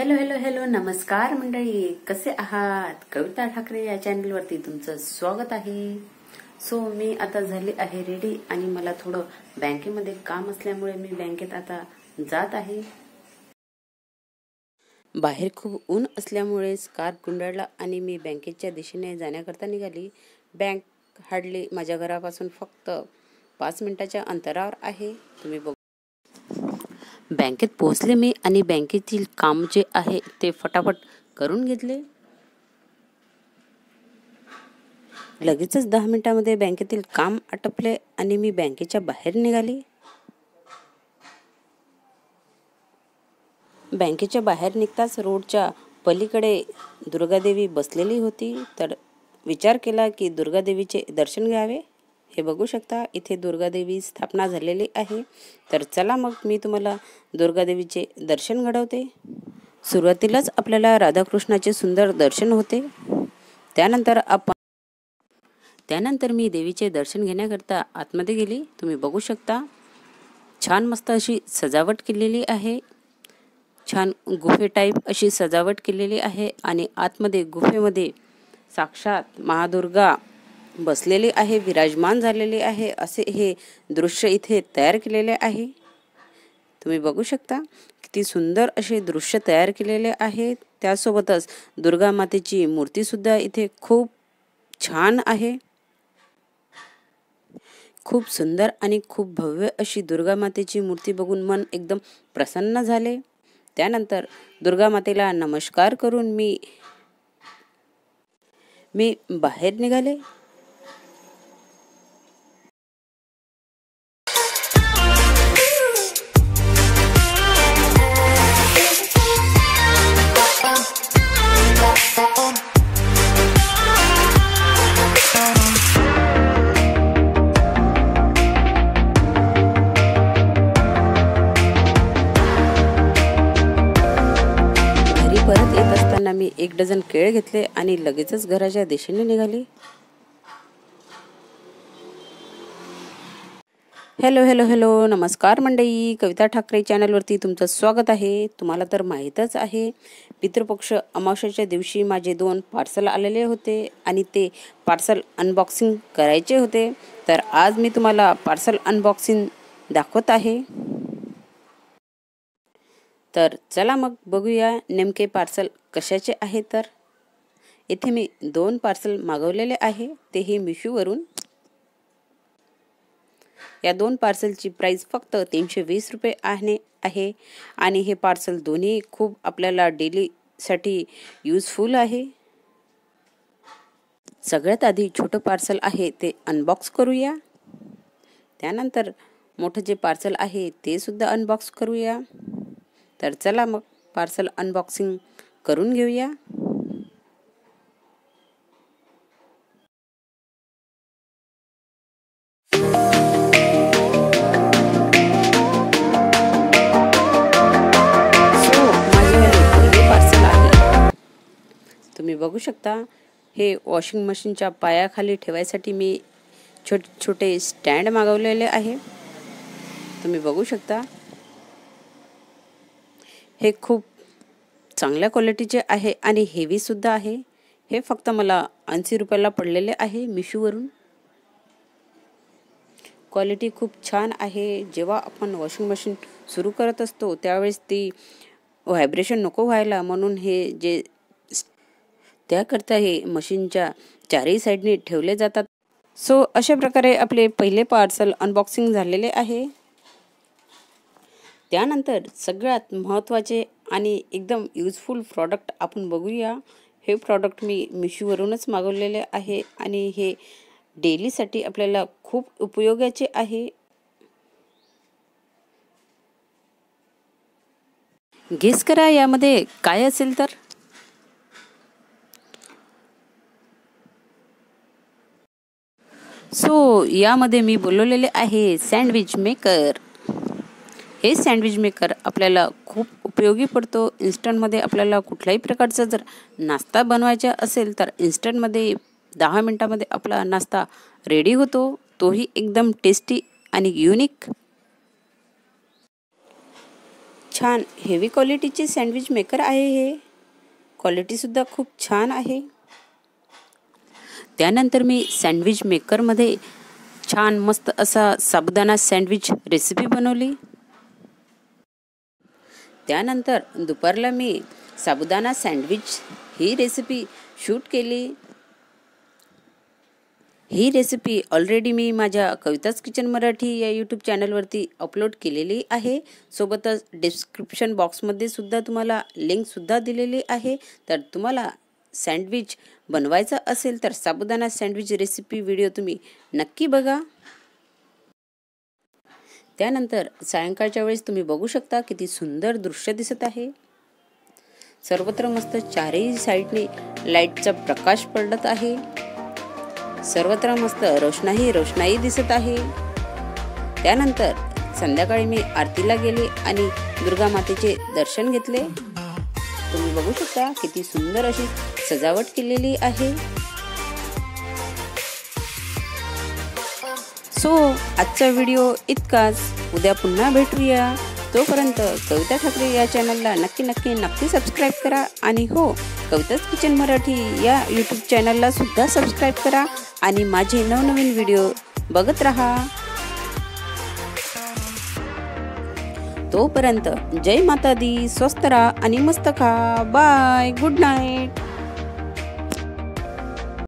Hello hello hello नमस्कार मंडळी, कसे आहात? कविता ठाकरे या चॅनलवरती तुमचं स्वागत आहे. मी आता झाली आहे रेडी आणि मला थोडं बँकेमध्ये काम असल्यामुळे मी बँकेत आता जात आहे. बाहेर खूप ऊन असल्यामुळे स्कार्फ गुंडाळला आणि मी बँकेच्या दिशेने जाण्याकरता निघाली. बँक हार्डली माझ्या घरापासून फक्त 5 मिनिटाच्या अंतरावर आहे. तुम्ही बघू. बँकेत पोहोचले मी आणि बँकेतील काम जे आहे ते फटाफट करून घेतले. लगेचच 10 मिनिटांमध्ये बँकेतील काम आटपले आणि मी बँकेच्या बाहेर निघाली. बँकेच्या बाहेर निघताच रोडच्या पलीकडे दुर्गादेवी बसलेली होती. तर विचार केला की दुर्गादेवीचे दर्शन घ्यावे. हे बघू शकता, इथे दुर्गादेवी स्थापना झालेली आहे. तर चला मग मी तुम्हाला दुर्गादेवीचे दर्शन घडवते. सुरुवातीलाच आपल्याला राधाकृष्णाचे सुंदर दर्शन होते. त्यानंतर मी देवीचे दर्शन घेण्याकरता आतमध्ये गेली. तुम्ही बघू शकता, छान मस्त अशी सजावट केलेली आहे. छान गुफे टाईप अशी सजावट केलेली आहे आणि आतमध्ये गुफेमध्ये साक्षात महादुर्गा बसलेली आहे, विराजमान झालेली आहे. असे हे दृश्य इथे तयार केलेले आहे. तुम्ही बघू शकता किती सुंदर असे दृश्य तयार केलेले आहे. त्यासोबतच दुर्गा मातेची मूर्ती सुद्धा इथे खूप छान आहे. खूप सुंदर आणि खूप भव्य अशी दुर्गा मातेची मूर्ती बघून मन एकदम प्रसन्न झाले. त्यानंतर दुर्गा मातेला नमस्कार करून मी बाहेर निघाले. परत येत असताना मी 1 डझन केळ घेतले आणि लगेचच घराच्या दिशेने निघाली. हॅलो हॅलो हॅलो नमस्कार मंडळी, कविता ठाकरे चॅनलवरती तुमचं स्वागत आहे. तुम्हाला तर माहीतच आहे, पितृपक्ष अमावस्येच्या दिवशी माझे 2 पार्सल आलेले होते आणि ते पार्सल अनबॉक्सिंग करायचे होते. तर आज मी तुम्हाला पार्सल अनबॉक्सिंग दाखवत आहे. तर चला मग बघूया नेमके पार्सल कशाचे आहे. तर इथे मी 2 पार्सल मागवलेले आहे, तेही मिशोवरून. या 2 पार्सलची प्राइस फक्त 320 रुपये आहे आणि हे पार्सल दोन्ही खूप आपल्याला डेलीसाठी युजफुल आहे. सगळ्यात आधी छोटं पार्सल आहे ते अनबॉक्स करूया. त्यानंतर मोठं जे पार्सल आहे ते सुद्धा अनबॉक्स करूया. तर चला मग पार्सल अनबॉक्सिंग करून घेऊया. पार्सल आहे, तुम्ही बघू शकता. हे वॉशिंग मशीनच्या पायाखाली ठेवायसाठी मी छोटे छोटे स्टँड मागवलेले आहे. तुम्ही बघू शकता, हे खूप चांगल्या क्वालिटीचे आहे आणि हेवी सुद्धा आहे. हे फक्त मला 80 रुपयाला पडलेले आहे मिशोवरून. क्वालिटी खूप छान आहे. जेव्हा आपण वॉशिंग मशीन सुरू करत असतो त्यावेळेस ती व्हायब्रेशन नको व्हायला म्हणून त्याकरता हे मशीनच्या चारही साईडने ठेवले जातात. अशा प्रकारे आपले पहिले पार्सल अनबॉक्सिंग झालेले आहे. त्यानंतर सगळ्यात महत्त्वाचे आणि एकदम युजफुल प्रॉडक्ट आपण बघूया. हे प्रॉडक्ट मी मिशोवरूनच मागवलेले आहे आणि हे डेलीसाठी आपल्याला खूप उपयोगाचे आहे. गेस करा यामध्ये काय असेल. तर यामध्ये मी बोलवलेले आहे सँडविच मेकर. हे सँडविच मेकर आपल्याला खूप उपयोगी पडतो. इन्स्टंटमध्ये आपल्याला कुठल्याही प्रकारचा जर नाश्ता बनवायचा असेल तर इन्स्टंटमध्ये 10 मिनिटांमध्ये आपला नाश्ता रेडी होतो. तोही एकदम टेस्टी आणि युनिक. छान हेवी क्वालिटीचे सँडविच मेकर आहे हे, क्वालिटीसुद्धा खूप छान आहे। त्यानंतर मी सँडविच मेकरमध्ये छान मस्त असा साबुदाणा सँडविच रेसिपी बनवली। त्यानंतर दुपारला मी साबुदाणा सँडविच ही रेसिपी शूट केली। ही रेसिपी ऑलरेडी मी माझ्या कविताज किचन मराठी या यूट्यूब चॅनलवरती अपलोड केलेली आहे। सोबतच डिस्क्रिप्शन बॉक्समध्ये सुद्धा तुम्हाला लिंक सुद्धा दिलेली आहे। तर तुम्हाला सँडविच बनवायचा असेल तर साबुदाणा सँडविच रेसिपी व्हिडिओ तुम्ही नक्की बघा। त्यानंतर सायंकाळच्या वेळेस तुम्ही बघू शकता किती सुंदर दृश्य दिसत आहे। सर्वत्र मस्त चारही साईडने लाईटचा प्रकाश पडत आहे। सर्वत्र मस्त रोषणाई दिसत आहे। त्यानंतर संध्याकाळी मी आरतीला गेले आणि दुर्गा मातेचे दर्शन घेतले। तुम्ही बघू शकता किती सुंदर अशी सजावट केलेली आहे। सो आजचा व्हिडिओ इतकाच, उद्या पुन्हा भेटूया। तोपर्यंत कविता ठाकरे या चॅनलला नक्की सबस्क्राईब करा आणि हो, कविताज किचन मराठी या यूट्यूब चॅनलला सुद्धा सबस्क्राईब करा आणि माझे नवनवीन व्हिडिओ बघत रहा। तोपर्यंत जय माता दी, स्वस्त रहा आणि मस्त खा। Bye, good night.